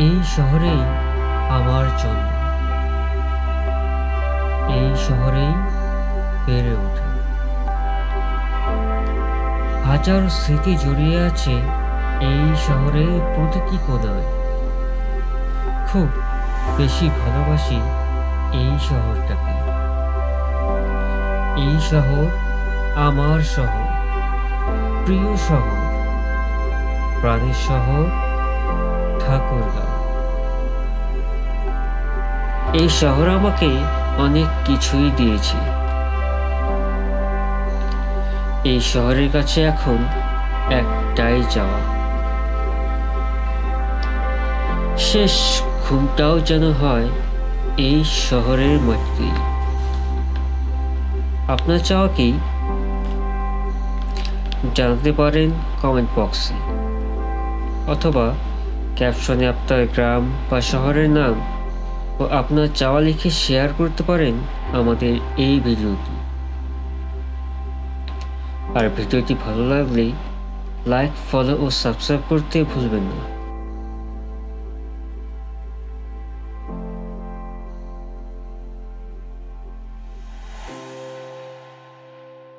এই শহরেই আমার জন্ম, এই শহরেই বেড়ে ওঠা। হাজার স্মৃতি জড়িয়ে আছে এই শহরের প্রতিটি কোণায়। খুব বেশি ভালোবাসি এই শহরটাকে। এই শহর আমার শহর, প্রিয় শহর, প্রাণের শহর ঠাকুরগাঁও। এই শহর আমাকে অনেক কিছুই দিয়েছে। এই শহরের কাছে এখন একটাই চাওয়া, শেষ ঘুমটাও যেন হয় এই শহরের মাটিতে। আপনার চাওয়া কি জানাতে পারেন কমেন্ট বক্সে, অথবা ক্যাপশনে আপনার গ্রাম বা শহরের নাম ও আপনার চাওয়া লিখে শেয়ার করতে পারেন আমাদের এই ভিডিওটি। আর ভিডিওটি ভালো লাগলে লাইক, ফলো ও সাবস্ক্রাইব করতে ভুলবেন না।